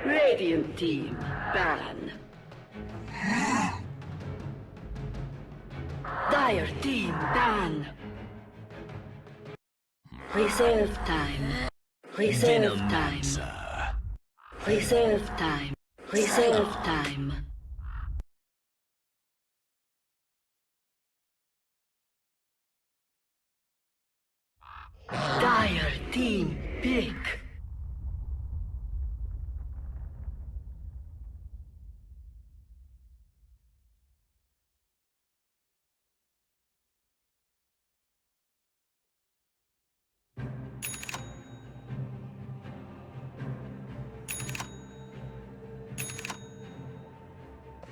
Radiant team, ban. Dire team, ban. Reserve time. Reserve time. Reserve time. Reserve time. Dire team, pick.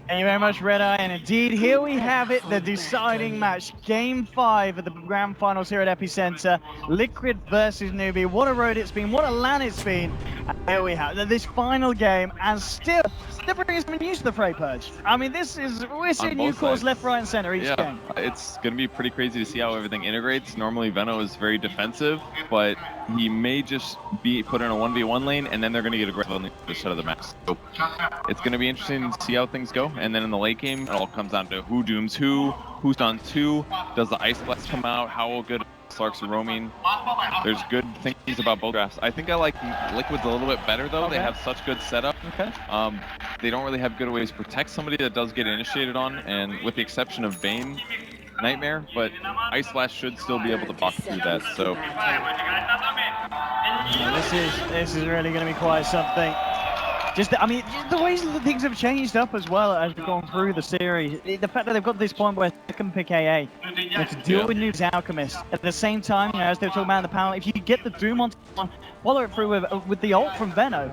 Thank you very much, Red Eye. And indeed, here we have it, the deciding match. Game 5 of the grand finals here at Epicenter. Liquid versus Newbie. What a road it's been, what a LAN it's been. And here we have this final game, and still bringing some news to the fray, Purge. I mean, we're seeing new cores left, right, and center each game. It's going to be pretty crazy to see how everything integrates. Normally, Veno is very defensive, but he may just be put in a 1v1 lane, and then they're going to get aggressive on the other side of the map. So it's going to be interesting to see how things go. And then in the late game, it all comes down to who dooms who's done two, does the Ice Blast come out, how good Slarks are roaming. There's good things about both drafts. I think I like Liquid's a little bit better though. Okay. They have such good setup. Okay. They don't really have good ways to protect somebody that does get initiated on, and with the exception of Bane, Nightmare, but Ice Blast should still be able to block through that. So this is really going to be quite something. I mean, the ways that things have changed up as well as we've gone through the series. The fact that they've got to this point where they can pick AA, to deal with Noob's Alchemist. At the same time, you know, as they were talking about in the panel, if you get the Doom on, follow it through with the ult from Veno,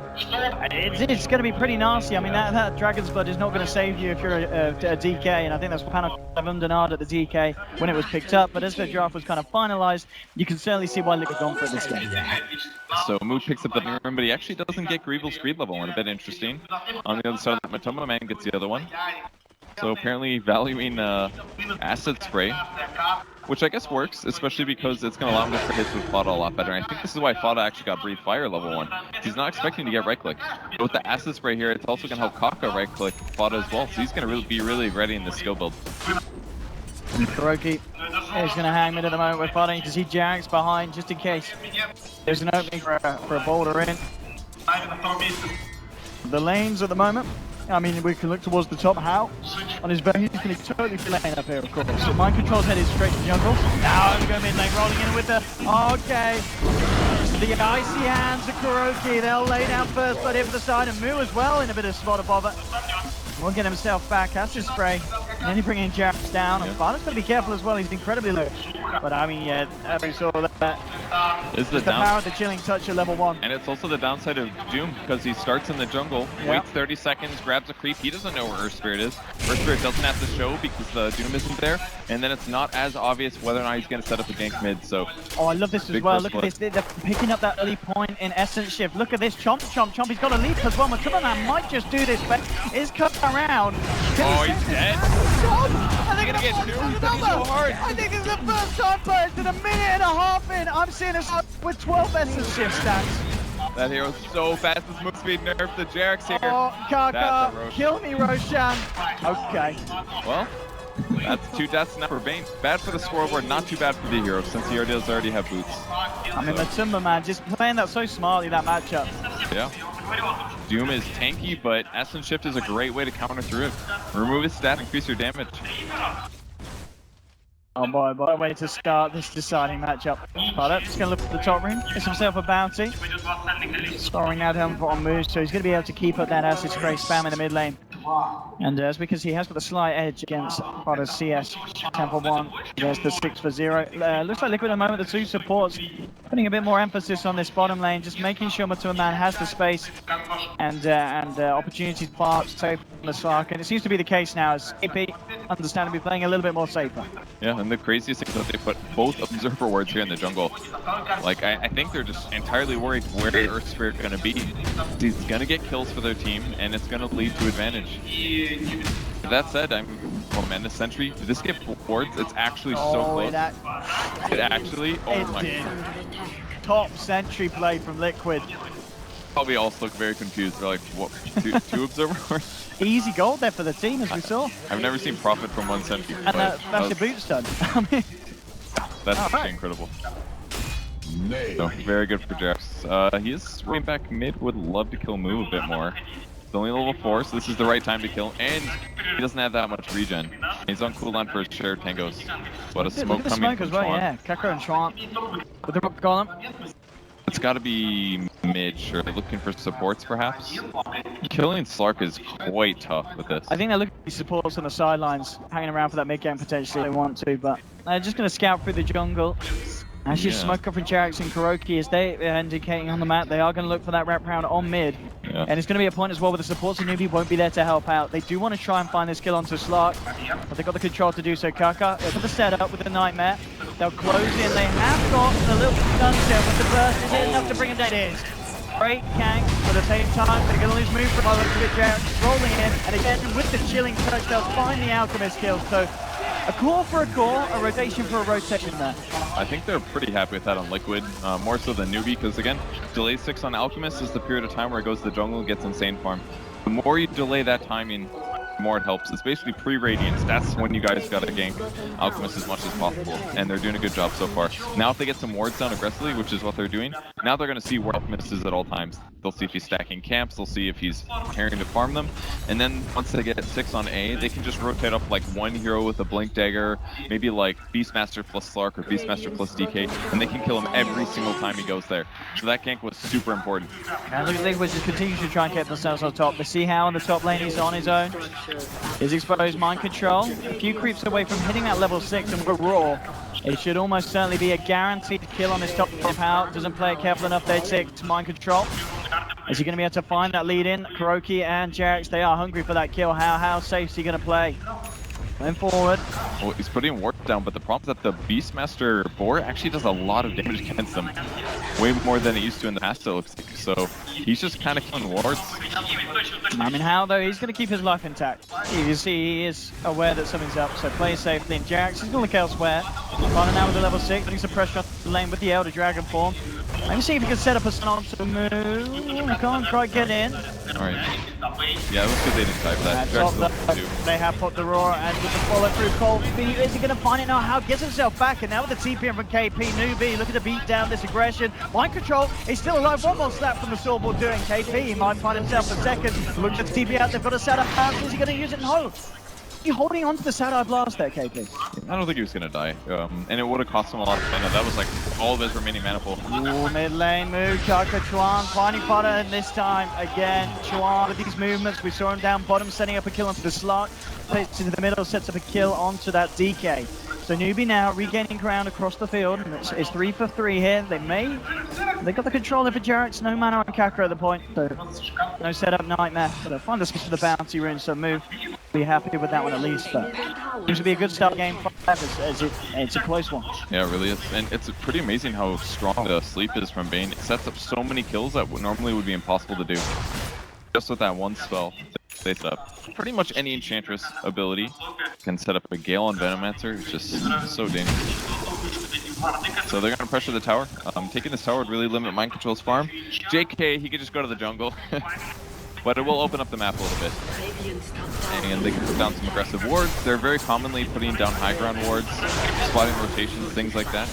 it's going to be pretty nasty. I mean, that Dragon's Blood is not going to save you if you're a DK, and I think that's what panel undenied at the DK when it was picked up. But as the draft was kind of finalized, you can certainly see why Liquid gone for this game. So Moot picks up the room, but he actually doesn't get Greevil's greed level one. A bit interesting. On the other side of that, Matoma Man gets the other one. So apparently valuing Acid Spray, which I guess works, especially because it's going to allow him to hit with Fada a lot better. And I think this is why Fada actually got Breathe Fire level 1. He's not expecting to get right click. But with the Acid Spray here, it's also going to help Kaka right click Fada as well. So he's going to be really ready in this skill build. Kuroki is going to hang mid at the moment with Fada. You can see Jax behind just in case there's an opening for a boulder in. The lanes at the moment, I mean, we can look towards the top. How? On his very, he's going to totally be laying up here, of course. So Mind Control's headed straight to jungle. Now he's going mid lane, rolling in with the... Okay. The icy hands of Kuroki. They'll lay down first blood here for the side, and Mu as well in a bit of spot of bother. Will get himself back, Acid Spray, and then he bringing Jax down. And Fada's got to be careful as well, he's incredibly low. But I mean, yeah, we saw that. It's the power of the Chilling Touch at level 1. And it's also the downside of Doom, because he starts in the jungle, waits 30 seconds, grabs a creep. He doesn't know where Earth Spirit is. Earth Spirit doesn't have to show because the Doom isn't there. And then it's not as obvious whether or not he's going to set up a gank mid, so... Oh, I love this as well. Look at this. They're picking up that early point in Essence Shift. Look at this. Chomp. He's got a leap as well. Matuma Man might just do this, but it's cut around. Oh, he's dead. They're going to get so hard. I think this is the first time players in a minute and a half in. I'm seeing us with 12 Essence Shift stats. That hero's so fast. This move speed nerf the Jax here. Oh, Kaka, kill me, Roshan. Okay. Well, that's 2 deaths now for Bane. Bad for the scoreboard, not too bad for the hero, since he does already have boots. I mean, Matuma Man just playing that so smartly, that matchup. Yeah. Doom is tanky, but Essence Shift is a great way to counter through it. Remove his stat, increase your damage. Oh boy, what a way to start this deciding matchup. Fada just going to look at the top ring, gets himself a bounty. Scoring now down on moves, so he's going to be able to keep up that Acid Spray spam in the mid lane. And that's because he has got a slight edge against Fada's CS. Temple 1 against the 6 for 0. Looks like Liquid at the moment, the 2 supports, putting a bit more emphasis on this bottom lane, just making sure Matuma Man has the space and opportunities parts safe on the Slark. And it seems to be the case now as AP, understandably, playing a little bit more safer. Yeah, and the craziest thing is that they put both Observer Wards here in the jungle. Like, I think they're just entirely worried where Earth Spirit going to be. He's going to get kills for their team, and it's going to lead to advantage. That said, oh man, this Sentry, did this get wards? It's actually so close. It actually, oh my god. Top Sentry play from Liquid. probably also look very confused. They're like, what, two observers? Easy gold there for the team, as we saw. I've never seen profit from 170. And that's your boots done. I mean, that's right. incredible. So, very good for Jax. He is running back mid, would love to kill Moo a bit more. He's only level 4, so this is the right time to kill, and he doesn't have that much regen. He's on cooldown for his share tangos. What a smoke coming from as well, Chuan. yeah. Kakro and Chuan with the rock column. It's got to be mid, sure. Looking for supports, perhaps. Killing Slark is quite tough with this. I think they're looking for supports on the sidelines, hanging around for that mid game potentially if they want to, but they're just going to scout through the jungle. As you smoke up from Jax and Kuroki, as they are indicating on the map, they are going to look for that wrap round on mid. Yeah. And it's going to be a point as well where the supports of Newbie won't be there to help out. They do want to try and find this kill onto Slark, but they've got the control to do so. Kaka, for the setup with the Nightmare. They'll close in. They have got a little stun shell, but the burst is enough to bring him down. It is. Great gank, but at the same time, they're going to lose move for a little bit. Jax rolling in, and again with the chilling touch, they'll find the Alchemist kill. So a core for a core, a rotation for a rotation there. I think they're pretty happy with that on Liquid, more so than Newbie, because again, delay 6 on Alchemist is the period of time where it goes to the jungle and gets insane farm. The more you delay that timing, the more it helps. It's basically pre-Radiance. That's when you guys gotta gank Alchemist as much as possible, and they're doing a good job so far. Now if they get some wards down aggressively, which is what they're doing, now they're gonna see where Alchemist is at all times. They'll see if he's stacking camps, they'll see if he's preparing to farm them, and then once they get 6 on A, they can just rotate up like one hero with a Blink Dagger, maybe like Beastmaster plus Slark or Beastmaster plus DK, and they can kill him every single time he goes there. So that gank was super important. And look at Liquid just continues to try and get themselves on top. They see how on the top lane he's on his own. He's exposed mind control. A few creeps away from hitting that level 6 and we're raw. It should almost certainly be a guaranteed kill on this top out. Doesn't play it careful enough. They take mind control. Is he going to be able to find that lead in? Kuroki and Jax, they are hungry for that kill. How safe is he going to play? Going forward. Well, he's putting wards down, but the problem is that the Beastmaster board actually does a lot of damage against them. Way more than it used to in the past, it looks like. So he's just kind of killing wards. I mean, how though? He's going to keep his life intact. You can see he is aware that something's up, so play safely. And Jax, he's going to look elsewhere. Running now with the level 6, putting some pressure on the lane with the Elder Dragon form. Let me see if he can set up a stun onto the move. Can't quite get in. Alright. Yeah, it looks good they didn't type that. They have put the roar, and with the follow through cold feet, is he going to find it now? How gets himself back? And now with the TPM from KP, Newbie looking to beat down this aggression. Mind control, he's still alive. One more slap from the swordboard doing KP. He might find himself a second. Looks at TP out, they've got a setup pass. Is he going to use it in hold? You holding on to the Sad Eye Blast there, KP? I don't think he was going to die, and it would have cost him a lot of mana. That was like all of his remaining mana pool. Ooh, mid lane move, Kaka Chuan finding Potter, and this time again, Chuan with these movements. We saw him down bottom, setting up a kill onto the Slark. Plays into the middle, sets up a kill onto that DK. So Newbie now regaining ground across the field, and it's 3 for 3 here. They got the control over Jax, no mana on Kakra at the point, so no setup Nightmare. But they'll find the switch to the bounty rune, so move. Be happy with that one at least, but seems to be a good start game 5 as it's a close one. Yeah, it really is, and it's pretty amazing how strong the sleep is from Bane. It sets up so many kills that normally would be impossible to do. Just with that one spell, they set up pretty much any Enchantress ability can set up a Gale on Venomancer. It's just so dangerous. So they're going to pressure the tower. Taking this tower would really limit Mind Control's farm. JK, he could just go to the jungle. But it will open up the map a little bit. And they can put down some aggressive wards. They're very commonly putting down high ground wards, spotting rotations, things like that.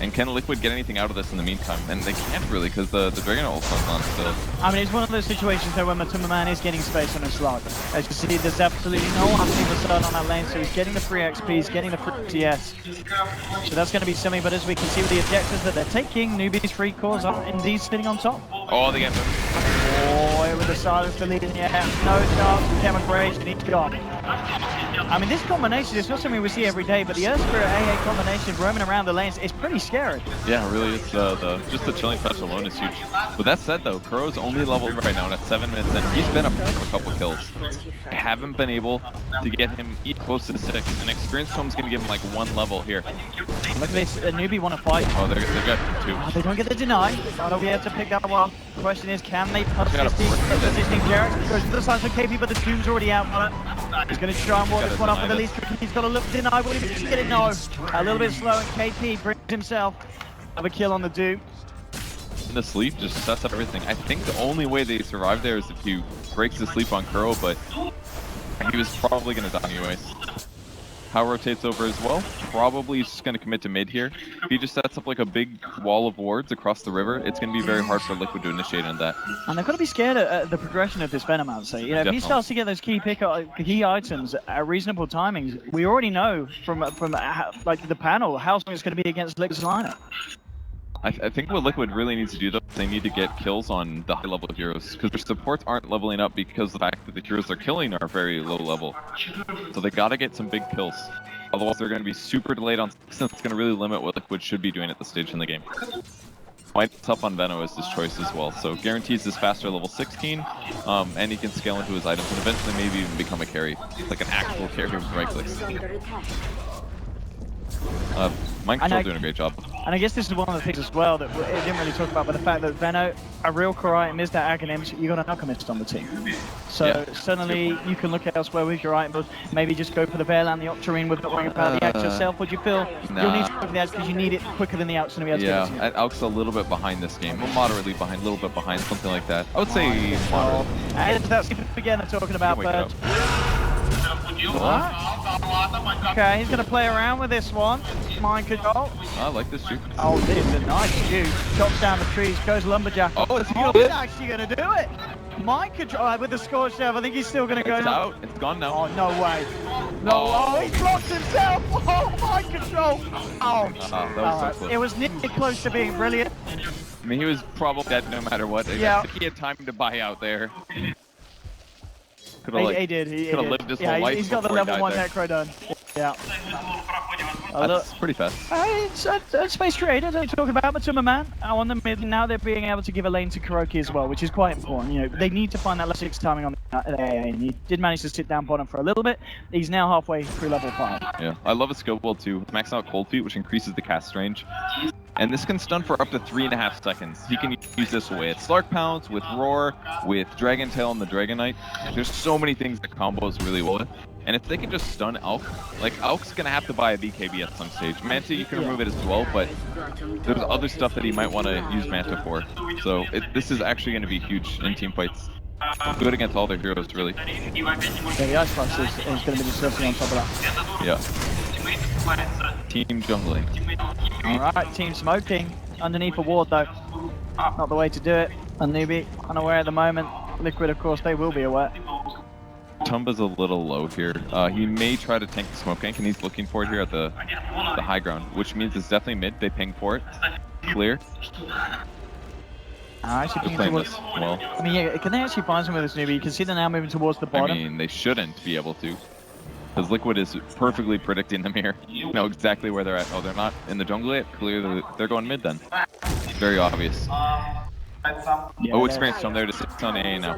And can Liquid get anything out of this in the meantime? And they can't really, because the Dragon ult's on still. I mean, it's one of those situations though where Matuma is getting space on his slot. As you see, there's absolutely no one seeing the stun on that lane, so he's getting the free XP, he's getting the free TS. So that's going to be something, but as we can see with the objectives that they're taking, Newbie's free cores are indeed sitting on top. Oh, they get them. Oh, with the silence to lead in the air. No chance, Chemical Rage, and he's gone. I mean, this combination is not something we see every day, but the Earth Spirit AA combination roaming around the lanes is pretty scary. Yeah, it really is. Just the chilling fetch alone is huge. With that said, though, Kuro's only level 3 right now, and at 7 minutes in, he's been up for a couple kills. I haven't been able to get him close to 6, and Experience Tome's going to give him like 1 level here. Look at this, a Newbie want to fight. Oh, they've got 2. Oh, they don't get the deny. They'll be able to pick that one. The question is, can they push this thing? Jared goes to the side of KP, but the Doom's already out on it. He's going to try and walk this one off with the least. He's got a look deny. Will he get it? No. A little bit slow, and KP brings himself have a kill on the Doom. the sleep just sets up everything. I think the only way they survive there is if he breaks the sleep on Kuro, but he was probably going to die anyways. How rotates over as well? Probably he's just going to commit to mid here. If he just sets up like a big wall of wards across the river, it's going to be very hard for Liquid to initiate on that. And they've got to be scared of the progression of this Venom, I'd say. You know, if he starts to get those key items at reasonable timings, we already know from like the panel how strong it's going to be against Liquid's lineup. I think what Liquid really needs to do, though, is they need to get kills on the high-level heroes, because their supports aren't leveling up because of the fact that the heroes they're killing are very low level. So they gotta get some big kills. Otherwise, they're going to be super delayed on, since it's going to really limit what Liquid should be doing at this stage in the game. White's up on Veno is his choice as well, so guarantees this faster level 16, and he can scale into his items and eventually maybe even become a carry, like an actual carry with right clicks. Mike's still doing a great job. And I guess this is one of the things as well that we didn't really talk about, but the fact that Veno, a real core item is that Aghanim, so you got an Alchemist on the team. So yeah, suddenly you can look elsewhere with your items, maybe just go for the Veil and the Octarine with not worrying about the Axe yourself. Would you feel you'll need to go for the Axe because you need it quicker than the Axe to be able to get it to you? Alk's a little bit behind this game, moderately behind, a little bit behind, something like that. I would say moderate. And that's again I'm talking about, but... Okay, he's going to play around with this one. Mind control. I like this juke. Oh, this is a nice juke. Chops down the trees, goes lumberjack. Oh, is he he's actually going to do it. Mind control with the scorched earth. I think he's still going to go. It's out. It's gone now. Oh, no way. No. Oh, he blocked himself. Oh, mind control. Oh, that was so close. It was nearly close to being brilliant. I mean, he was probably dead no matter what. Yeah. I think he had time to buy out there. He did. He could have lived his whole life. He's got the level 1 necro done. Yeah. That's pretty fast. It's Space Creator, don't talk about Matuma Man. On the mid, now they're being able to give a lane to Kuroki as well, which is quite important. You know, they need to find that level 6 timing on the AA, and he did manage to sit down bottom for a little bit. He's now halfway through level 5. Yeah, I love his skill build too. It's maxing out Cold Feet, which increases the cast range. And this can stun for up to 3.5 seconds. He can use this with Slark Pounce, with Roar, with Dragon Tail and the Dragon Knight. There's so many things that combos really well with. And if they can just stun Alk, like Alk's gonna have to buy a BKB at some stage. Manta, you can remove it as well, but there's other stuff that he might want to use Manta for. So this is actually going to be huge in team fights. Good against all their heroes, really. Yeah, the Ice Blast is going to be disgusting on top of that. Yeah. Team jungling. Alright, team smoking. Underneath a ward though. Not the way to do it. And Newbie unaware at the moment. Liquid, of course, they will be aware. Tumba's a little low here. He may try to tank the smoke gank, and he's looking for it here at the high ground, which means it's definitely mid. They ping for it. Clear. Actually playing this well. I mean, yeah, can they actually find some of this Newbie? You can see they're now moving towards the bottom. I mean, they shouldn't be able to. Because Liquid is perfectly predicting them here. You know exactly where they're at. Oh, they're not in the jungle yet? Clearly, they're going mid then. Very obvious. Yeah, Experience Storm there to sit on A now.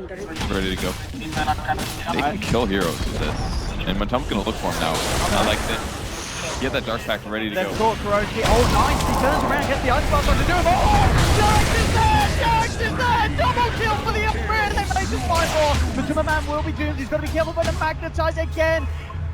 Ready to go. They can kill heroes with this. And Matum's gonna look for him now. I like this. He had that Dark Pact ready to go. They've caught Kuroki. Oh, nice. He turns around, gets the Ice Blast on to do it. Oh! Jax is there! Jax is there! Double kill for the upgrade. They managed to find more. Matuma Man will be doomed. He's got to be careful, but the Magnetize again.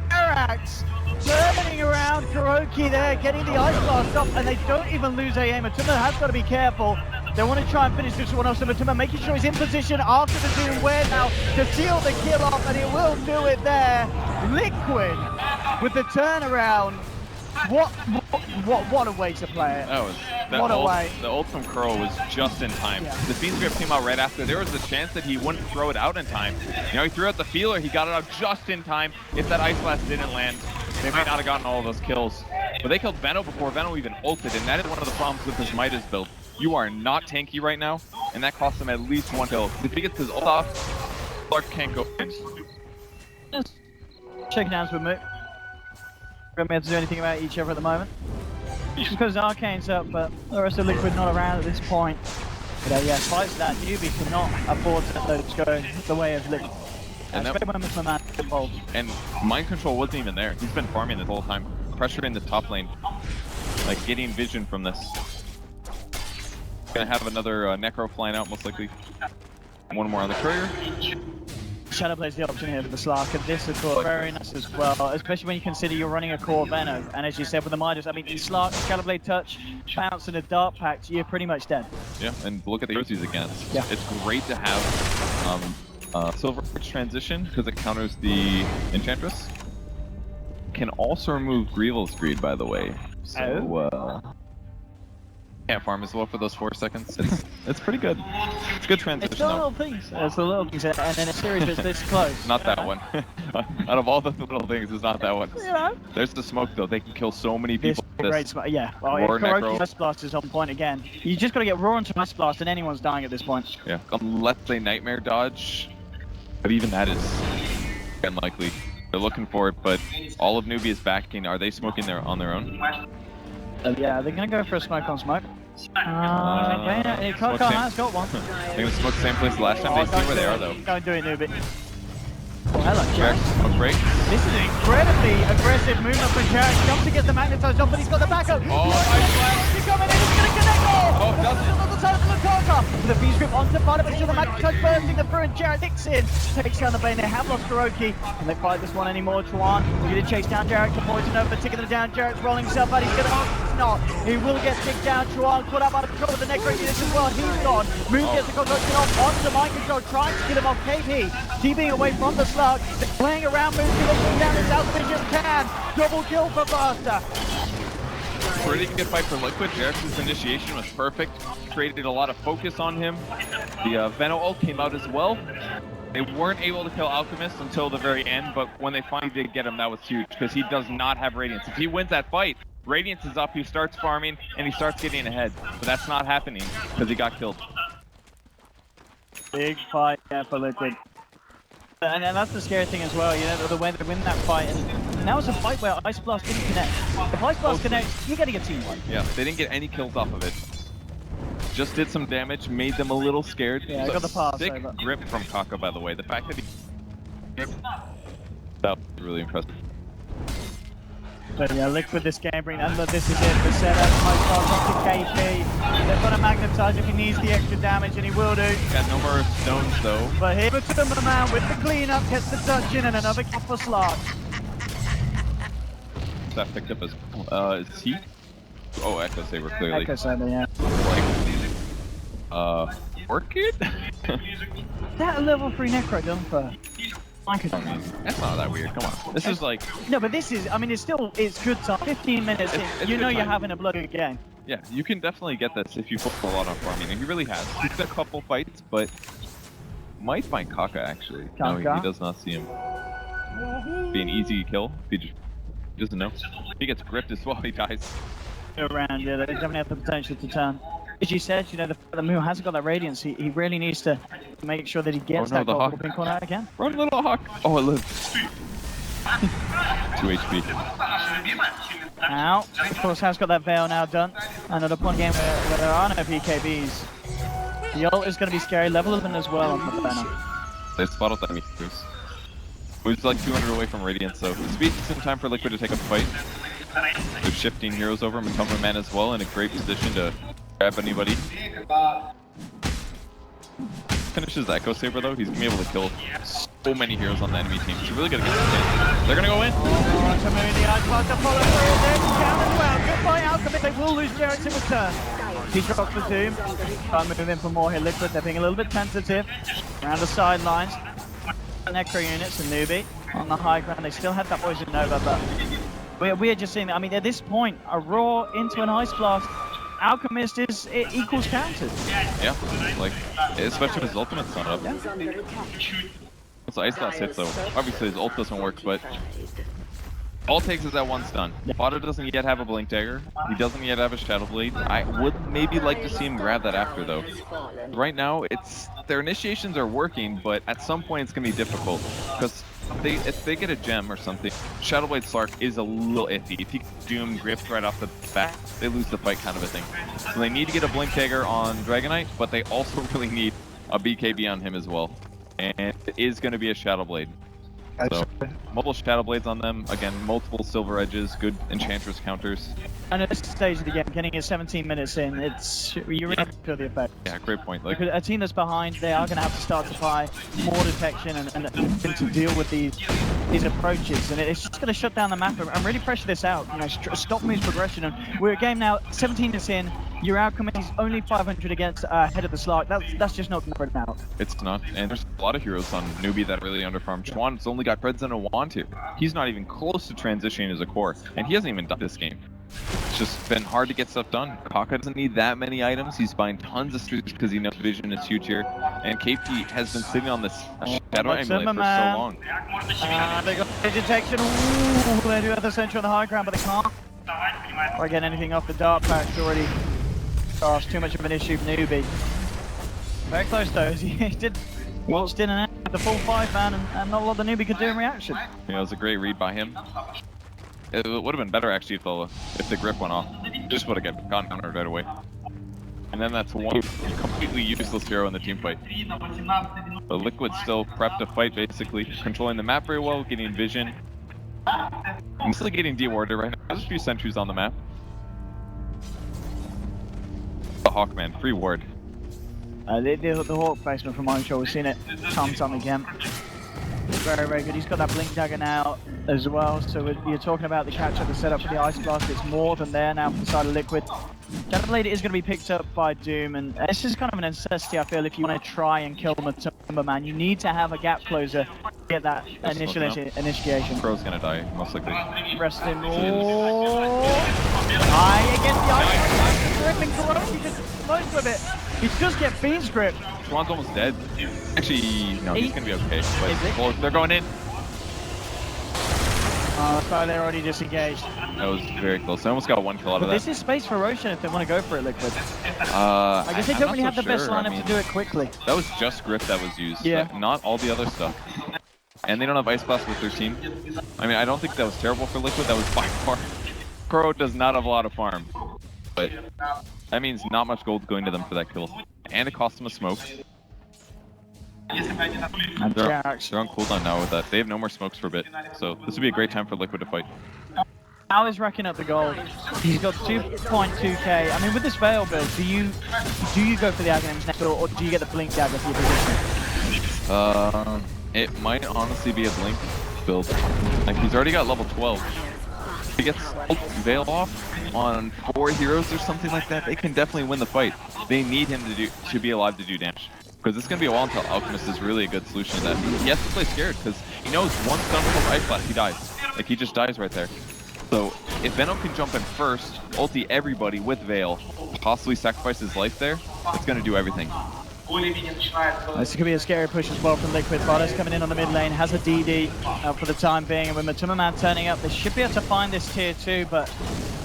Arax turning around Kuroki there, getting the Ice Blast off, and they don't even lose AA. Matuma has got to be careful. They want to try and finish this one off, so Matuma making sure he's in position after the Doom Where now to seal the kill off, and he will do it there. Liquid with the turnaround. What a way to play it. What a way. The ult from Kuro was just in time. Yeah. The Fiend's Grip came out right after. There was a chance that he wouldn't throw it out in time. You know, he threw out the feeler, he got it out just in time. If that Ice Blast didn't land, they may not have gotten all of those kills. But they killed Veno before Veno even ulted, and that is one of the problems with his Midas build. You are not tanky right now, and that costs him at least 1 kill. If he gets his ult off, Clark can't go in. Shaking hands with Moot. We haven't been able to do anything about each other at the moment. Just because Arcane's up, but the rest of Liquid not around at this point. But yeah, fights that Newbie cannot afford to let those go the way of Liquid. And Mind Control wasn't even there. He's been farming this whole time. Pressuring the top lane. Like getting vision from this. Gonna have another Necro flying out most likely. One more on the courier. Shadowblade's the option here for the Slark, and this, of course, very nice as well, especially when you consider you're running a core Venom. And as you said with the Midas, I mean, Slark, Shadowblade Touch, Bounce, and a Dark Pact, you're pretty much dead. Yeah, and look at the heroes he's against. Yeah. It's great to have Silver Edge transition because it counters the Enchantress. Can also remove Grievel's Greed, by the way. So, can't farm as well for those 4 seconds. It's pretty good. It's good transition. It's the little things. It's the little things, and then a series that's this close. Not that one. Out of all the little things, it's not that one. You know? There's the smoke though. They can kill so many people. Great spot. Yeah. Well, Roar, Kuroki Necro. Ice Blast is on point again. You just got to get Roar into Ice Blast, and anyone's dying at this point. Yeah. Unless they Nightmare dodge, but even that is unlikely. They're looking for it, but all of Newbie is backing. Are they smoking on their own? Yeah, they're gonna go for a smoke on smoke. Smoke Carman's got one. They're gonna smoke the same place as last time. They see where they are though. Don't do it, Newbie. Oh, hello, Jared, Jared. smoke break. This is an incredibly aggressive movement from Jared. Jumps to get the magnetized off, but he's got the backup. Oh, Ice Blast. He's coming in, he's gonna connect. Oh, it doesn't. On the side of the Lukaku. The Beast Grip onto Fighter, but still the magnetized bursting the through, and Jared nicks in. Takes down the Bane. They have lost Kuroki. Can they fight this one anymore? Chuan, we're gonna chase down Jared to poison over, ticking them down. Jared's rolling himself out. He's gonna. Not. He will get ticked down. Chuan caught up out of control with the Necro units as well. He's gone. Moon gets the concussion off onto mind control, trying to get him off KP. DBing away from the Slug. They're playing around, Moon looking down as Alchemist can. Double kill for Faster. Pretty good fight for Liquid. Jared's initiation was perfect. Created a lot of focus on him. The Veno ult came out as well. They weren't able to kill Alchemist until the very end, but when they finally did get him, that was huge because he does not have Radiance. If he wins that fight, Radiance is up, he starts farming, and he starts getting ahead. But that's not happening because he got killed. Big fight for Liquid. And that's the scary thing as well, you know, the way they win that fight. And that was a fight where Ice Blast didn't connect. If Ice Blast connects, you're getting a team wipe. Yeah, they didn't get any kills off of it. Just did some damage, made them a little scared. Yeah, I got the pass sick over. grip from Kaka, by the way. The fact that he... That was really impressive. But yeah, Liquid this game, and this is it. The setup, Ice Blast onto KP. They're going to magnetize if he needs the extra damage, and he will do. Got no more stones, though. But here to the man with the cleanup, gets the touch in, and another kill for Slark. That picked up as... is he? Oh, Echo Saber, clearly. Echo Saber, yeah. Orchid? That a level 3 Necro done for... That's not that weird, come on. This is like... No, but this is, I mean, it's good time. 15 minutes in, it's you know good you're time. having a bloody game. Yeah, you can definitely get this if you focus a lot on farming, and he really has. He's had a couple fights, but might find Kaka actually. No, he does not see him. Be an easy kill. He doesn't know. He gets gripped as well, he dies. Around, yeah, they definitely have the potential to turn. As you said, you know, the Moo hasn't got that Radiance. He really needs to make sure that he gets that gold pink one out again. Run, little Hawk! Oh, it lives. 2 HP. Now, of course, has got that Veil now done. And at a point game where there are no PKBs. The ult is going to be scary. Level 11 as well on the banner. They spot out that meters. Who's like 200 away from Radiance, so it's beating some time for Liquid to take up the fight. They're shifting heroes over. Matoma Man as well in a great position to grab anybody. Finishes the Echo Saber though, he's gonna be able to kill so many heroes on the enemy team. He's really gonna get this game. They're gonna go in. Goodbye, Alchemist. They will lose Jared to return. He drops the Doom. Can't move in for more here. Liquid, they're being a little bit tentative. Around the sidelines. Necro units and Newbie on the high ground. They still have that Poison Nova, but we're just seeing, I mean, at this point, a Roar into an Ice Blast. Alchemist it equals counted. Yeah, like, especially if his ultimate's not up. Yeah. Once the Ice Blast hits though, obviously his ult doesn't work, but all it takes is that one stun. Fodder doesn't yet have a Blink Dagger. He doesn't yet have a Shadow Blade. I would maybe like to see him grab that after though. Right now, their initiations are working, but at some point it's gonna be difficult because if they get a gem or something, Shadow Blade Slark is a little iffy. If he gets Doom gripped right off the bat, they lose the fight kind of a thing. So they need to get a Blink Dagger on Dragonite, but they also really need a BKB on him as well. And it is going to be a Shadow Blade. So, multiple Shadow Blades on them. Again, multiple Silver Edges, good Enchantress counters. And at this stage of the game, getting it 17 minutes in, you really feel the effect. Yeah, great point. Like, because a team that's behind, they are going to have to start to apply more detection and to deal with these approaches, and it's just going to shut down the map and really pressure this out. You know, stop Move's progression. And we're a game now, 17 minutes in. Your outcome is only 500 against head of the slot. That's just not going to run out. it's not. And there's a lot of heroes on Newbie that really underfarmed. Schwann's only got Preds and a Wand here. He's not even close to transitioning as a core, and he hasn't even done this game. It's just been hard to get stuff done. Kaka doesn't need that many items. He's buying tons of streaks because he knows vision is huge here. And KP has been sitting on this Shadow Amulet for so long. They got the detection. Ooh, they do have the sentry on the high ground, but they can't or get anything off the dart patch already. Gosh, too much of an issue for Newbie. Very close though, as he did waltzed in and out with the full 5-man, and not a lot the Newbie could do in reaction. Yeah, it was a great read by him. It would have been better actually if the grip went off. Just would have gotten countered right away. And then that's one completely useless hero in the team fight. But Liquid still prepped to fight basically, controlling the map very well, getting vision. Mostly getting de-warded right now. There's a few sentries on the map. The Hawkman, free ward. The Hawk placement from Montreal, we've seen it time again. Very, very good. He's got that Blink Dagger now as well. So you're talking about the catch-up, the setup for the Ice Blast. It's more than there now from the side of Liquid. Shadow Blade is going to be picked up by Doom, and it's just kind of a necessity, I feel, if you want to try and kill Matumba, man. You need to have a gap closer to get that initial initiation. Crow's going to die, most likely. Rest him. High against the Ice Blast. Gripping Corona, he just floats with it. He just get beam script. Schwann's almost dead. Actually, no, he's going to be okay. But they're going in. Oh, so they're already disengaged. That was very close. I almost got one kill out of that. This is space for Roshan if they want to go for it, Liquid. I guess they don't really have the best lineup to do it quickly. That was just grip that was used. Yeah. Not all the other stuff. And they don't have Ice Blast with their team. I mean, I don't think that was terrible for Liquid. That was by far. Crow does not have a lot of farm. But that means not much gold going to them for that kill. And it cost them a smoke. And they're on cooldown now with that. They have no more smokes for a bit. So this would be a great time for Liquid to fight. Al is racking up the gold. He's got 2.2k. I mean, with this Veil build, do you go for the Aghanims next, or do you get the Blink Dagger for your position? It might honestly be a Blink build. Like, he's already got level 12. If he gets Veil off on 4 heroes or something like that, they can definitely win the fight. They need him to be alive to do damage. Because it's going to be a while until Alchemist is really a good solution to that. He has to play scared, because he knows one stun with Ice Blast, he dies. Like, he just dies right there. So, if Venom can jump in first, ulti everybody with Veil, possibly sacrifice his life there, it's going to do everything. This could be a scary push as well from Liquid. Vardas coming in on the mid lane, has a DD for the time being, and with Matumba Man turning up, they should be able to find this tier 2, but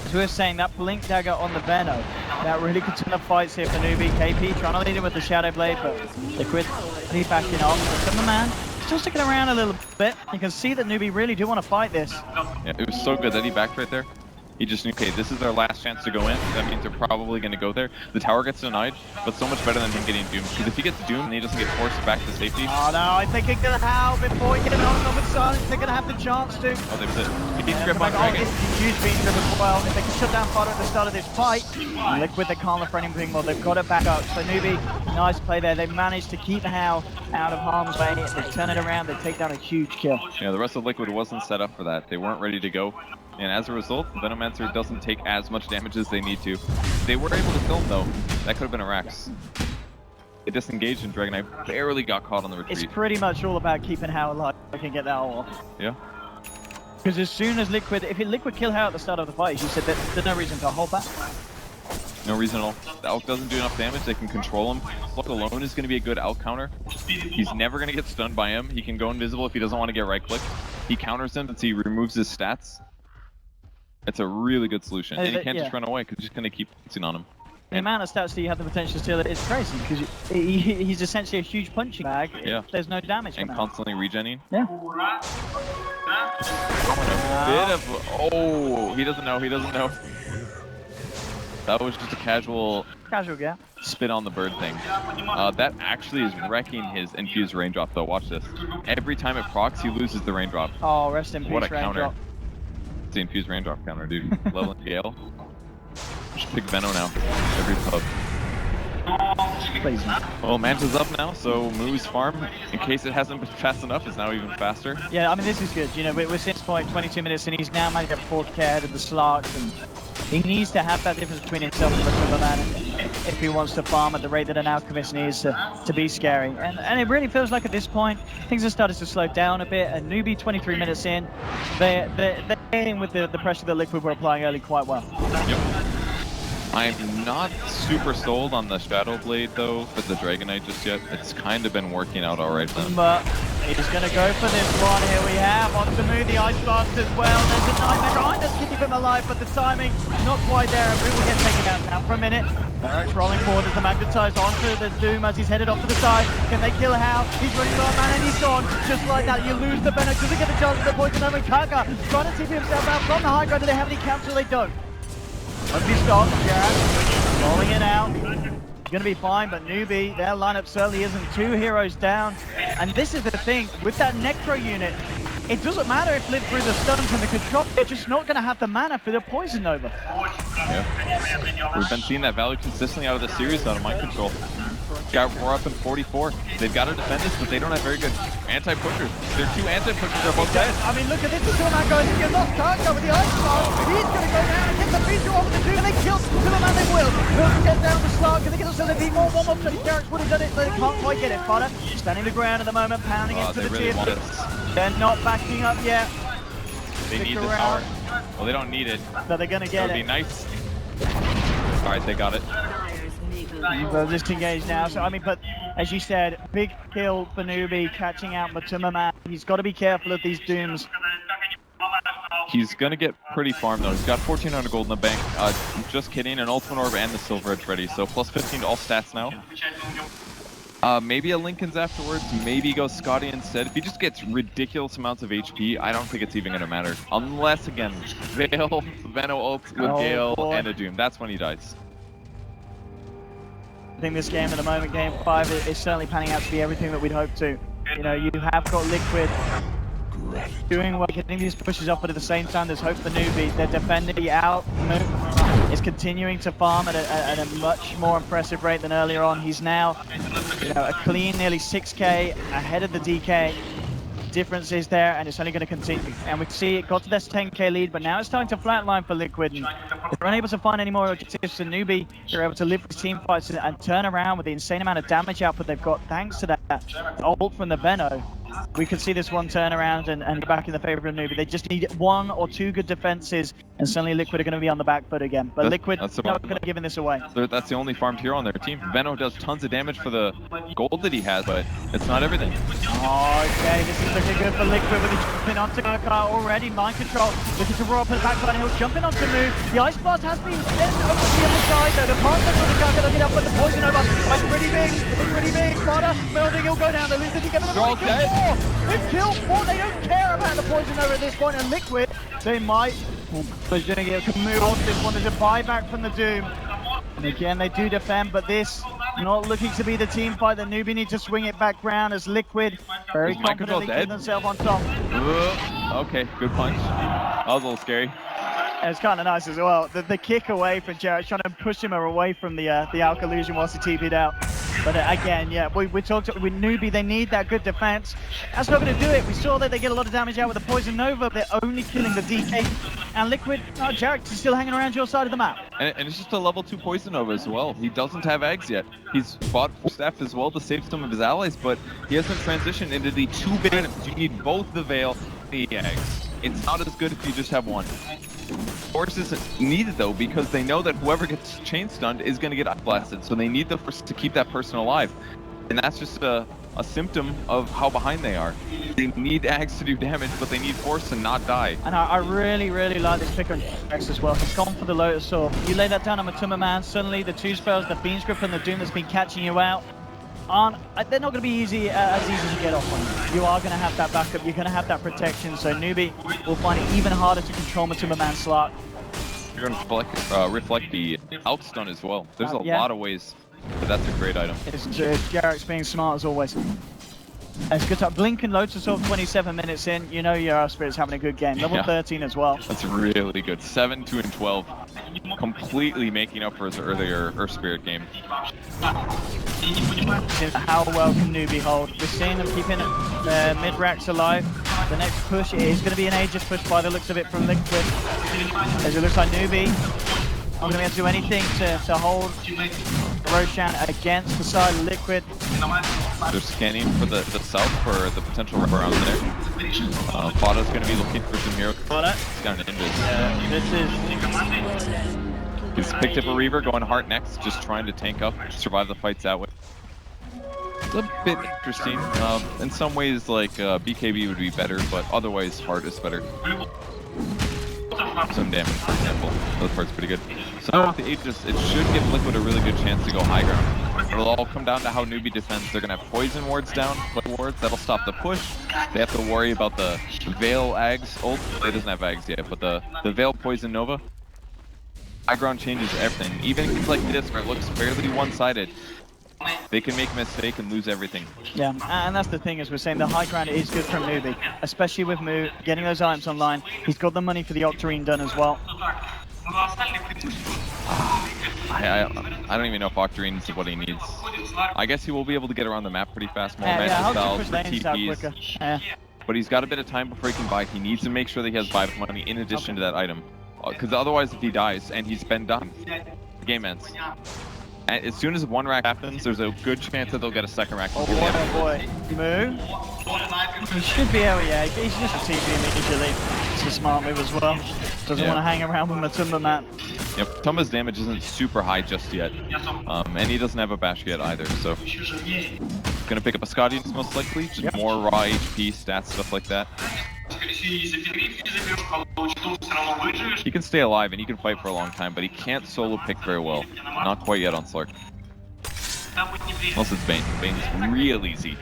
as we were saying, that Blink Dagger on the Venom, that really could turn up fights here for Newbie. KP trying to lead him with the Shadow Blade, but Liquid really backing off. Matumba Man still sticking around a little bit. You can see that Newbie really do want to fight this. Yeah, it was so good that he backed right there. He just knew, okay, this is our last chance to go in. That means they're probably going to go there. The tower gets denied, but so much better than him getting doomed. Because if he gets doomed and he doesn't get forced back to safety. Oh no, I think he can help before he gets on with silence. They're going to have the chance to. Oh, they did. He needs grip on Dragon. Huge beam grip as well. If they can shut down Fodder at the start of this fight, Liquid, they can't look for anything more. They've got it back up. So Newbie, nice play there. They managed to keep Hao out of harm's way. They turn it around. They take down a huge kill. Yeah, the rest of Liquid wasn't set up for that. They weren't ready to go. And as a result, Venomancer doesn't take as much damage as they need to. They were able to kill him though. That could have been a Rax. They disengaged and Dragon Knight barely got caught on the retreat. It's pretty much all about keeping Hao alive. I can get that all off. Yeah. Because as soon as Liquid, if Liquid kill Hao at the start of the fight, you said that there's no reason to hold back. No reason at all. The Alk doesn't do enough damage, they can control him. Look alone is going to be a good Alk counter. He's never going to get stunned by him. He can go invisible if he doesn't want to get right-clicked. He counters him since he removes his stats. It's a really good solution. And he can't just run away because he's just going to keep pouncing on him. The amount of stats that you have the potential to steal it is crazy because he's essentially a huge punching bag. Yeah. There's no damage. And constantly regenning. Yeah. Oh, he doesn't know. That was just a casual gap. spit on the bird thing. That actually is wrecking his infused raindrop though. Watch this. Every time it procs, he loses the raindrop. Oh, rest in peace, What a counter. raindrop. It's the infused raindrop counter, dude. Leveling Gale. Just pick Veno now. Every pub. Please. Well, Manta's up now, so Moo's farm, in case it hasn't been fast enough, is now even faster. Yeah, I mean, this is good. You know, we're since point 22 minutes, and he's now managed to get 4th ahead of the Slarks, and he needs to have that difference between himself and the Timberman if he wants to farm at the rate that an Alchemist needs to be scary. And it really feels like at this point, things have started to slow down a bit, and Newbie 23 minutes in, they're getting with the pressure that Liquid were applying early quite well. Yep. I'm not super sold on the Shadow Blade though for the Dragonite just yet. It's kind of been working out alright then. But he's going to go for this one. Here we have onto Moo, the Ice Blast as well. There's a Nightmare trying to keep him alive, but the timing not quite there. Moo will get taken out now for a minute. Barracks rolling forward as the magnetized onto the Doom as he's headed off to the side. Can they kill Hal? He's running low man and he's gone. Just like that, you lose the Bennett. Doesn't get the chance of the poison over. Kaka trying to TP himself out from the high ground. Do they have any capture? They don't. Won't be stopped. Jared rolling it out. Going to be fine, but Newbie, their lineup certainly isn't. 2 heroes down. And this is the thing, with that Necro unit, it doesn't matter if Live through the stuns and the control, they're just not going to have the mana for the Poison Nova. Yeah. We've been seeing that value consistently out of the series out of Mind Control. We're up in 44. They've got to defend this, but they don't have very good anti-pushers. Their 2 anti-pushers are both dead. I mean, look at this. Superman going, if you lost Kaka with the Ice Blast, he's going to go down and get the feature off the 2, and they kill Superman, they will. They'll get down the Slug, can they get themselves a few more warm-ups? Garrett's would have done it, but they can't quite get it. Potter standing the ground at the moment, pounding into the really tier. They're not backing up yet. They need this power. Well, they don't need it. But they're going to get it. That would be nice. Alright, they got it. They're disengaged now, so I mean, but as you said, big kill for Newbie, catching out Matuma Man. He's got to be careful of these Dooms. He's going to get pretty farmed though. He's got 1,400 gold in the bank. Just kidding, an Ultimate Orb and the Silver Edge ready, so plus 15 to all stats now. Maybe a Lincoln's afterwards, maybe he goes Scotty instead. If he just gets ridiculous amounts of HP, I don't think it's even going to matter. Unless, again, Veil, Veno ult with Gale, and a Doom. That's when he dies. I think this game at the moment, game 5, is certainly panning out to be everything that we'd hoped to. You know, you have got Liquid doing well, getting these pushes off, but at the same time, there's hope for Newbie. They're defending the out. Is continuing to farm at a much more impressive rate than earlier on. He's now, you know, a clean nearly 6k ahead of the DK. Difference is there, and it's only going to continue. And we see it got to this 10k lead, but now it's starting to flatline for Liquid. And they're unable to find any more objectives for Newbie. They're able to live with team fights and turn around with the insane amount of damage output they've got thanks to that ult from the Veno. We could see this one turn around and go back in the favor of Newbie. They just need 1 or 2 good defenses, and suddenly Liquid are going to be on the back foot again. But Liquid not going to give this away. That's the only farmed hero on their team. Veno does tons of damage for the gold that he has, but it's not everything. Okay, this is looking good for Liquid with the jumping onto Kaka already. Mind control, looking to roll up at the back line. He'll jump in onto Moo. The Ice Blast has been sent over to the other side though. The partner for the Kaka looking up, but the Poison over. It's pretty big. It's pretty big. Potter, building, he'll go down. They're losing together. They're all dead. They've killed 4. They don't care about the Poison over at this point. And Liquid, they might. They're going to get move on this one. There's a buyback from the Doom. And again, they do defend, but this not looking to be the team fight that Newbie need to swing it back round as Liquid very confidently keep themselves on top. Okay, good punch. That was a little scary. And it's kind of nice as well. The kick away from Jarrett, trying to push him away from the Alk illusion whilst he TP'd out. But again, yeah, we talked with Newbie, they need that good defense. That's not going to do it. We saw that they get a lot of damage out with the Poison Nova. They're only killing the DK. And Liquid, Jarrett is still hanging around your side of the map. And it's just a level 2 Poison Nova as well. He doesn't have eggs yet. He's bought staff as well to save some of his allies, but he hasn't transitioned into the 2 Venoms. You need both the Veil and the eggs. It's not as good if you just have one. Force isn't needed though, because they know that whoever gets chain stunned is going to get blasted, so they need the Force to keep that person alive. And that's just a symptom of how behind they are. They need Ags to do damage, but they need Force to not die. And I really, really like this pick on Ags as well. He's gone for the Lotus Sword. You lay that down on Matuma Man, suddenly the 2 spells, the Fiend's Grip and the Doom that's been catching you out, they're not going to be as easy to get off on you. You are going to have that backup, you're going to have that protection, so Newbie will find it even harder to control Matuma Man's slot. You're going to reflect the outstun as well. There's a lot of ways But that's a great item. It's Jarrett's being smart as always. It's good to blink and load to sort of 27 minutes in. You know your Spirit's having a good game. Level 13 as well. That's really good. 7, 2, and 12. Completely making up for his earlier Earth Spirit game. How well can Newbie hold? We're seeing them keeping their mid-racks alive. The next push is going to be an Aegis push by the looks of it from Liquid. As it looks like Newbie not going to be able to do anything to hold Roshan against the side of Liquid. They're scanning for the south for the potential wraparound there. Fada's going to be looking for some hero. He's got an Invis. He's picked up a Reaver, going Heart next, just trying to tank up, survive the fights that way. It's a bit interesting. In some ways, like BKB would be better, but otherwise, Heart is better. Some damage, for example. Those parts pretty good. So with the Aegis, it should give Liquid a really good chance to go high ground. It'll all come down to how Newbie defends. They're gonna have poison wards down, wards that'll stop the push. They have to worry about the Veil Ags ult. It doesn't have Ags yet, but the Veil Poison Nova. High ground changes everything. Even things like this where it looks fairly one-sided, they can make a mistake and lose everything. Yeah, and that's the thing, as we're saying, the high ground is good from Newbie, especially with Moo getting those items online. He's got the money for the Octarine done as well. I don't even know if Octarine is what he needs. I guess he will be able to get around the map pretty fast, more magic spells, TPs. But he's got a bit of time before he can buy. He needs to make sure that he has buy money in addition to that item. Because otherwise, if he dies and he's been done, the game ends. And as soon as one rack happens, there's a good chance that they'll get a second rack. Oh boy, Moo. He should be able, yeah, he's just a TP immediately. It's a smart move as well. Doesn't want to hang around with Matumba, man. Yep, Tumba's damage isn't super high just yet. And he doesn't have a bash yet either, so... Gonna pick up a Scottians most likely, just more raw HP, stats, stuff like that. He can stay alive and he can fight for a long time, but he can't solo pick very well. Not quite yet on Slark. Unless it's Bane. Bane's real easy.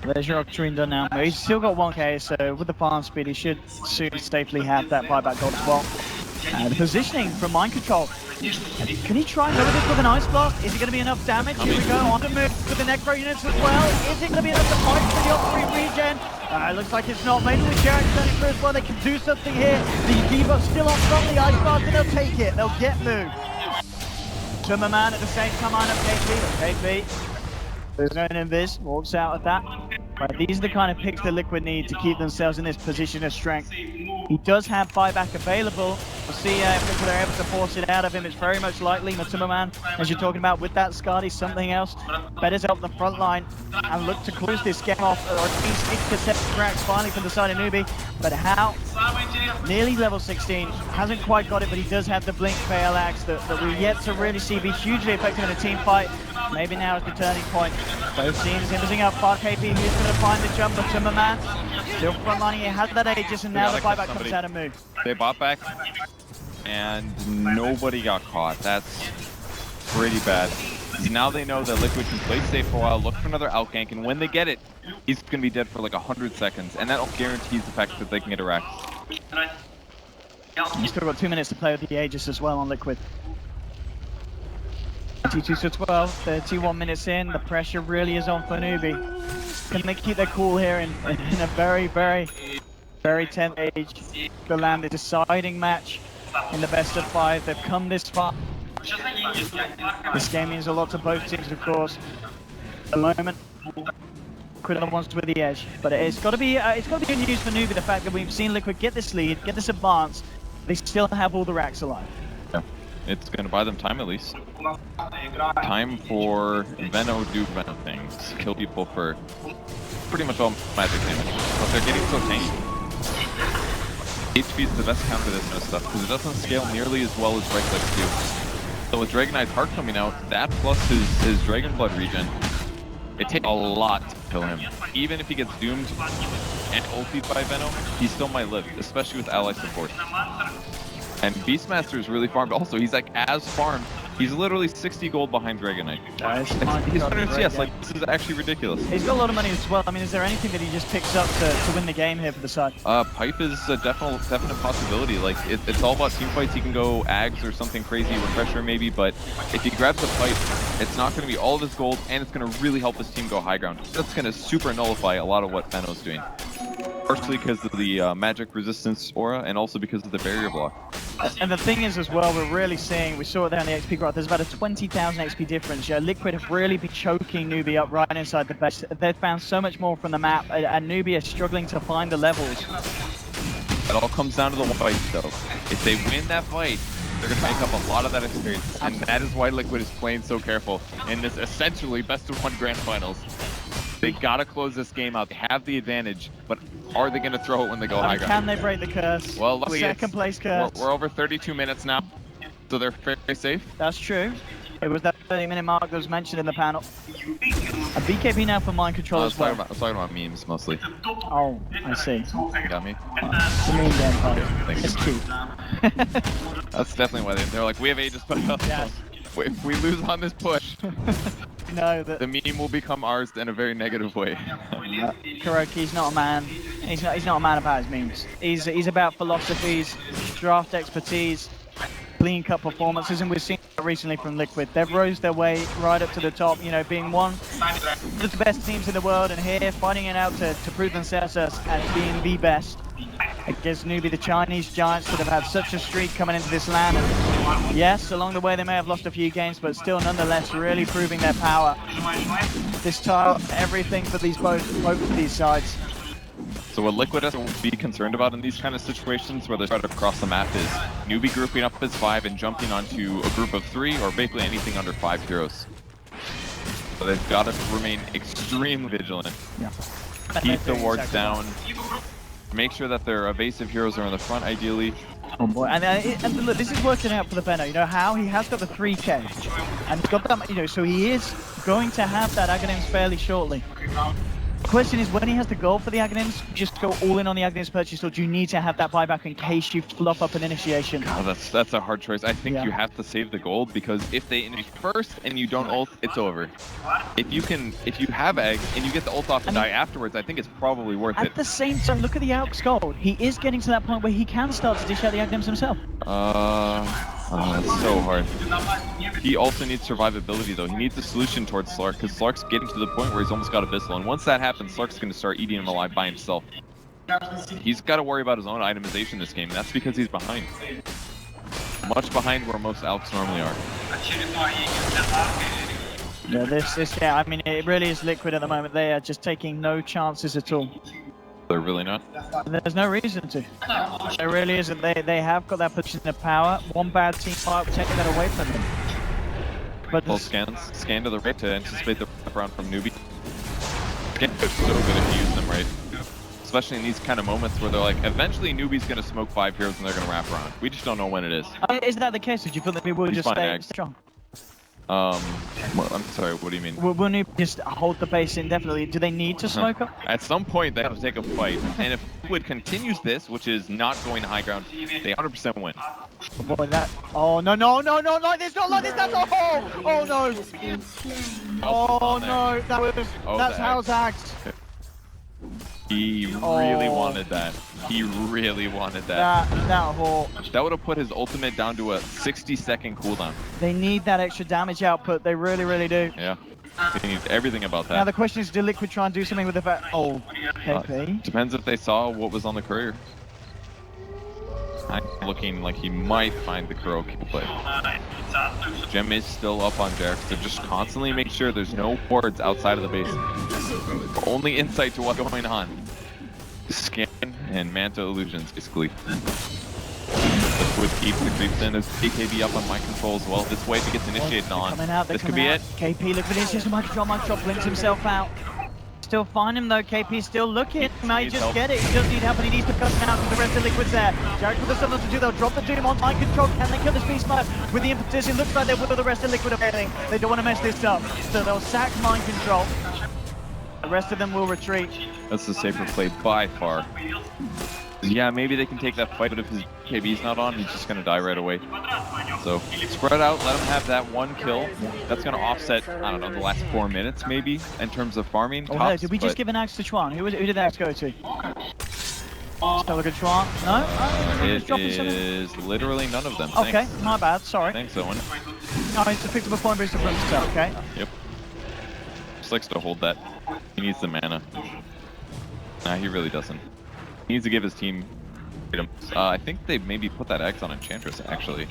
There's your Octarine done now. He's still got 1k, so with the farm speed, he should soon safely have that buyback gold as well. The positioning from Mind Control. Can he try and go with this with an Ice Block? Is it going to be enough damage? Here we go, on the move with the Necro units as well. Is it going to be enough to fight for the Octarine regen? Looks like it's not. Maybe with Jarrett turning through as well, they can do something here. The debuff's still on front, the Ice Blast, and they'll take it. They'll get moved. Tumberman at the same time on up KP. There's no Invis, walks out of that. Right, these are the kind of picks that Liquid need to keep themselves in this position of strength. He does have buyback available. We'll see if Liquid are able to force it out of him. It's very much likely. Matumberman, as you're talking about, with that Scotty, something else. Better help the front line and look to close this game off, or at least intercept cracks finally from the side of Newbie. But how? Nearly level 16. Hasn't quite got it, but he does have the Blink Veil Axe that we're yet to really see be hugely effective in a team fight. Maybe now is the turning point. Both teams imaging up. 5KP, who's going to find the jump? Matumberman still frontlining. He has that Aegis, and now the buyback comes out of Moo. They bought back, and nobody got caught. That's pretty bad. Now they know that Liquid can play safe for a while, look for another outgank, and when they get it, he's going to be dead for like 100 seconds, and that'll guarantee the fact that they can get a rack. He's still got 2 minutes to play with the Aegis as well on Liquid. 22 to 12, 31 minutes in, the pressure really is on for Newbie. Can they keep their cool here in a very, very, very tense age? The land a deciding match in the best of 5. They've come this far. This game means a lot to both teams, of course. At the moment, Liquid wants with the edge, but it's got to be good news for Newbie, the fact that we've seen Liquid get this lead, get this advance. They still have all the racks alive. Yeah. It's going to buy them time at least. Time for Veno do Veno things. Kill people for pretty much all magic damage. But they're getting so tanky. HP is the best counter to this kind of stuff because it doesn't scale nearly as well as right clicks do. So with Dragonite's Heart coming out, that plus his Dragon Blood regen, it takes a lot to kill him. Even if he gets doomed and ultied by Veno, he still might live, especially with ally support. And Beastmaster is really farmed also. He's like as farmed He's literally 60 gold behind Dragon Knight. He's under CS. Like, this is actually ridiculous. He's got a lot of money as well. I mean, is there anything that he just picks up to win the game here for the side? Pipe is a definite possibility. Like, it's all about team fights. He can go Ags or something crazy, Refresher maybe, but if he grabs the fight, it's not going to be all of his gold, and it's going to really help his team go high ground. That's going to super nullify a lot of what Feno's doing. Partially because of the magic resistance aura, and also because of the barrier block. And the thing is as well, we're really seeing, we saw it there in the XP graph, there's about a 20,000 XP difference. Liquid have really been choking Newbie up right inside the base. They've found so much more from the map, and Newbie is struggling to find the levels. It all comes down to the fight, though. If they win that fight, they're going to make up a lot of that experience. And that is why Liquid is playing so careful in this essentially best-of-1 grand finals. They gotta close this game out. They have the advantage, but are they gonna throw it when they go high ground? Can they break the curse? Well, luckily second place curse. We're over 32 minutes now, so they're very safe. That's true. It was that 30-minute mark that was mentioned in the panel. A BKB now for mind control as well. I was talking about memes mostly. Oh, I see. You got me? It's a meme game, buddy. It's cute. That's definitely why they're like, we have Aegis, but if we lose on this push, no, that the meme will become ours in a very negative way. Kuroki's not a man. He's not a man about his memes. He's about philosophies, draft expertise, clean cut performances, and we've seen that recently from Liquid. They've rose their way right up to the top, you know, being one of the best teams in the world, and here fighting it out to prove themselves as being the best against Newbie, the Chinese giants that have had such a streak coming into this land. And yes, along the way they may have lost a few games, but still nonetheless really proving their power. This tile, everything for these both of these sides. So what Liquid has to be concerned about in these kind of situations where they're trying to cross the map is Newbie grouping up as 5 and jumping onto a group of 3 or basically anything under 5 heroes. So they've got to remain extremely vigilant. Yeah. Keep the wards down. Make sure that their evasive heroes are in the front, ideally. Oh boy, and look, this is working out for the Veno. You know how? He has got the 3k, and he's got that, you know, so he is going to have that Aghanims fairly shortly. The question is, when he has the gold for the Aghanims, just go all in on the Aghanims purchase, or do you need to have that buyback in case you fluff up an initiation? God, that's a hard choice. I think you have to save the gold, because if they initiate first and you don't ult, it's over. If you have egg and you get the ult off and die afterwards, I think it's probably worth it. At the same time, look at the Alk's gold. He is getting to that point where he can start to dish out the Aghanims himself. It's so hard. He also needs survivability, though. He needs a solution towards Slark, because Slark's getting to the point where he's almost got Abyssal, and once that happens, Slark's going to start eating him alive by himself. He's got to worry about his own itemization this game. That's because he's behind. Much behind where most Alks normally are. Yeah, I mean, it really is Liquid at the moment. They are just taking no chances at all. They're really not. There's no reason to. There really isn't. They have got that position of power. One bad team fight taking that away from them. But well, scan to the right to anticipate the wraparound from Newbie. Scan is so good if you use them right. Especially in these kind of moments where they're like, eventually Newbie's going to smoke 5 heroes and they're going to wrap around. We just don't know when it is. Is that the case? Did you feel that people would just stay strong? Well, I'm sorry, what do you mean? Will Newbie just hold the base indefinitely? Do they need to smoke up? At some point, they have to take a fight. And if Liquid continues this, which is not going to high ground, they 100% win. Oh boy, that... Oh, no, like this, not like this, that's a hole! Oh, no! Oh, no, that's Hal's act. He really wanted that. He really wanted that. That hole. That would have put his ultimate down to a 60-second cooldown. They need that extra damage output. They really, really do. Yeah. They need everything about that. Now the question is, do Liquid try and do something with the Oh, KP. Depends if they saw what was on the courier. I'm looking like he might find the Kuro kill play. Gem is still up on Derek, so just constantly make sure there's no wards outside of the base. Only insight to what's going on. Scan and Manta illusions, basically. Liquid keeps the creeps in as AKB up on mind control as well. This wave he gets initiated on. This could be it. KP Liquid is just mind control blinks himself out. Still find him though, KP still looking. He might just get it. He does need help and he needs to cut him out because the rest of Liquid's there. Jarek with the stuff to do, they'll drop the Doom on mind control. Can they kill this beast mode with the impetus? It looks like they will, the rest of Liquid are failing. They don't want to mess this up. So they'll sack mind control. The rest of them will retreat. That's the safer play by far. Yeah, maybe they can take that fight, but if his KB's not on, he's just gonna die right away. So spread out, let him have that one kill. That's going to offset, I don't know, the last 4 minutes maybe in terms of farming. Oh, tops, did we just give an axe to Chuan? Who did the axe go to? Still look at Chuan? No? It is literally none of them. Okay, Thanks. my bad, sorry. Thanks, Owen. No, he's just picked up a point booster for himself, okay? Yep. Just likes to hold that. He needs the mana. Nah, he really doesn't. He needs to give his team freedom. I think they maybe put that X on Enchantress, actually.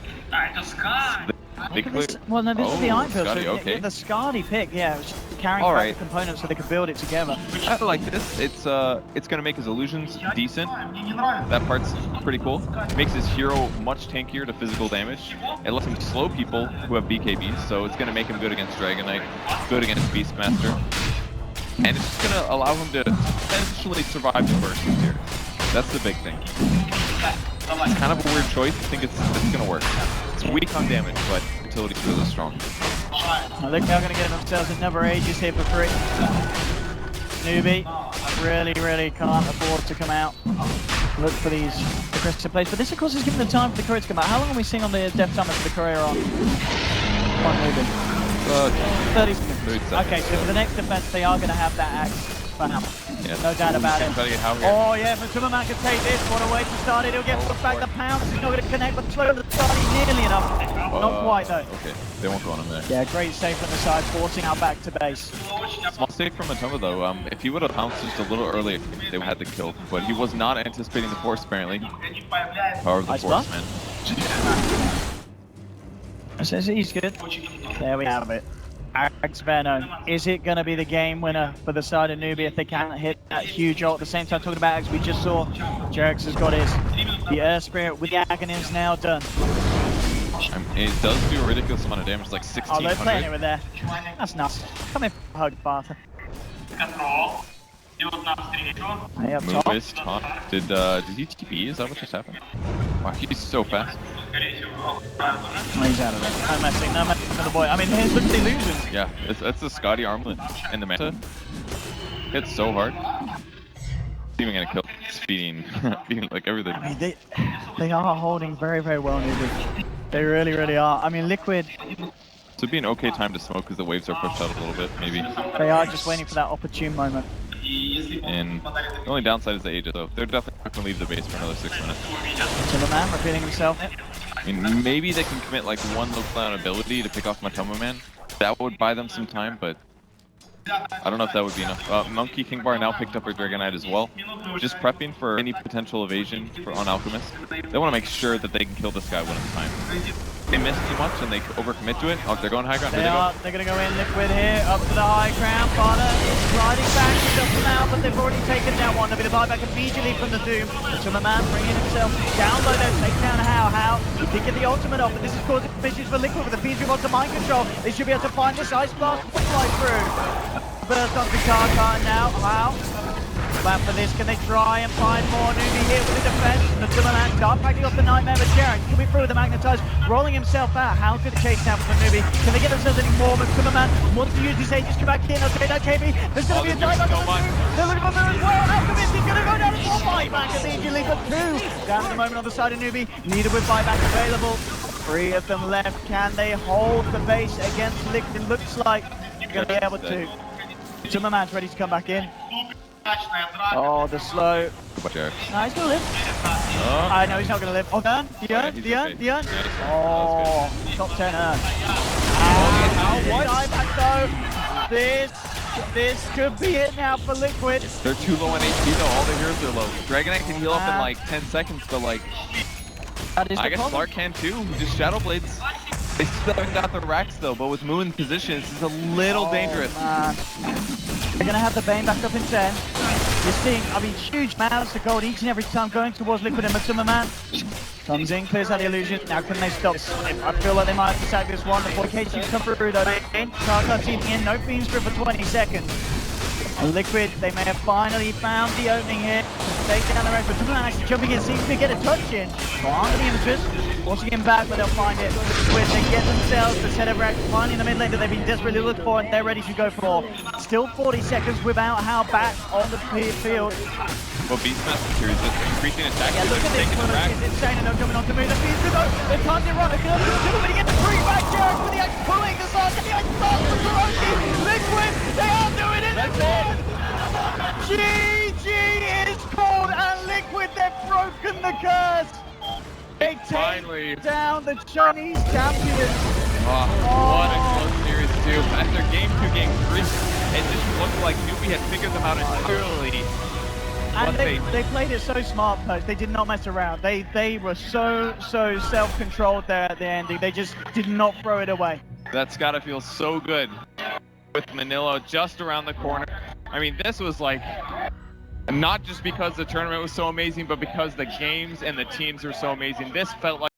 They could... Well, no, this is the Iron Pill, Scotty, so okay. the Skadi pick, yeah, it was just carrying back the components so they could build it together. I like this. It's gonna make his illusions decent. That part's pretty cool. It makes his hero much tankier to physical damage. It lets him slow people who have BKBs, so it's gonna make him good against Dragon Knight, good against Beastmaster. And it's just gonna allow him to essentially survive the bursts here. That's the big thing. It's kind of a weird choice. I think it's gonna work. It's weak on damage, but utility's really strong. I think they're going to get themselves another Aegis here for free. Newbie really can't afford to come out. Look for these aggressive plays, but this of course is giving the time for the courier to come out. How long are we seeing on the death timer for the courier on Newbie? 30 seconds. Okay, so for the next defense they are going to have that axe for Hammer. Yeah, no doubt about it. Oh yeah, but Superman can take this. What a way to start it. He'll get put back the pounce. He's not going to connect, but slow the start nearly enough. Not quite though. Okay, they won't go on him there. Yeah, great save from the side, forcing out back to base. Small save from Matoma though. If he would have pounced just a little earlier, they would have had the kill. But he was not anticipating the force apparently. Power of the force, man. Says he's good. There we have it. Axe Venom. Is it going to be the game winner for the side of Newbie if they can't hit that huge ult? At the same time, talking about Axe, we just saw Jerix has got his. The Earth Spirit with the Agony is now done. It does do a ridiculous amount of damage, like 1600. Oh, they're playing it with there. That's nuts. Come here, hug, Bartha. Hey, up top. Move is top. Did he TP? Is that what just happened? Wow, he's so fast. Oh, he's out of it. No messing for the boy. I mean, here's look at the illusions. Yeah, that's the Scotty armlet in the meta. Hits so hard. It's even gonna kill. It's feeding like everything. I mean, they are holding very well, Newbie. They really are. I mean, Liquid. This would be an okay time to smoke because the waves are pushed out a little bit, maybe. They are just waiting for that opportune moment. And the only downside is the Aegis, though. They're definitely not going to leave the base for another 6 minutes. Silverman repeating himself. I mean, maybe they can commit like one look-down ability to pick off Matoma Man. That would buy them some time, but I don't know if that would be enough. Monkey King Bar now picked up her Dragon Knight as well. Just prepping for any potential evasion on Alchemist. They want to make sure that they can kill this guy one at a time. They miss too much and they overcommit to it. Oh, they're going high ground. They're going to go in Liquid here, up to the high ground. Potter riding back to just them out, but they've already taken down one. They'll be the buyback immediately from the Doom. Superman bringing himself down low there, take down How. He get the ultimate off, but this is causing issues for Liquid with the PG onto mind control. They should be able to find this Ice Blast fly through. Burst onto Karkar now. Wow. Plan for this, can they try and find more? Newbie here with the defense. The Superman dart packing off the Nightmare, but Jarek coming through with the Magnetize, rolling himself out. How good a chase now from Newbie? Can they get themselves any more? But Superman wants to use his Aegis, come back in. Okay, that KB. There's going to be a dive back on the Doom. They're looking for Mirror as well. Alchemist is going to go down and more buyback immediately, but two down at the moment on the side of Newbie. Neither with buyback available. 3 of them left. Can they hold the base against Liquid? It looks like they're going to be able to. Superman's ready to come back in. Oh, the slow. No, he's going to live. I know he's not going to live. Oh, the urn. Oh, top 10 urn. Dive back though. This could be it now for Liquid. They're too low on HP though. All the heroes are low. Dragon Knight can heal up in like 10 seconds, but like, I guess Clark can too. Just Shadow Blades. They still haven't got the racks though, but with Moon in position, this is a little dangerous. Man. They're going to have the Bane back up in 10. You're seeing, I mean, huge amounts of gold each and every time going towards Liquid and Matuma Man. Comes in, clears out the illusion. Now can they stop? I feel like they might have to sack this one before KC's come through though. Karkar teaming in, no Fiends for 20 seconds. And Liquid, they may have finally found the opening here. Take down the rest, but Tubulan actually jumping in, seems to get a touch in. Finding the images, forcing him back, but they'll find it. When they get themselves the set of racks, finding the mid lane that they've been desperately looking for, and they're ready to go for. Still 40 seconds without Hal back on the field. Well, Beastmaster here is just increasing attack. Yeah, look at this one. It's insane, and they're jumping onto move. They can't get right. They can't do it, but he gets the free back. Jarek with the axe pulling the start. The axe starts for Kuroki. Liquid, they are doing it. That's it. GG is called, and Liquid, they've broken the curse. They take down the Chinese champions. Oh, what a close series, too. After game 2, game 3, it just looked like Newbie had figured them out entirely. And they played it so smart, Coach. They did not mess around. They were so self-controlled there at the ending. They just did not throw it away. That's got to feel so good with Manila just around the corner. I mean, this was like, not just because the tournament was so amazing, but because the games and the teams were so amazing. This felt like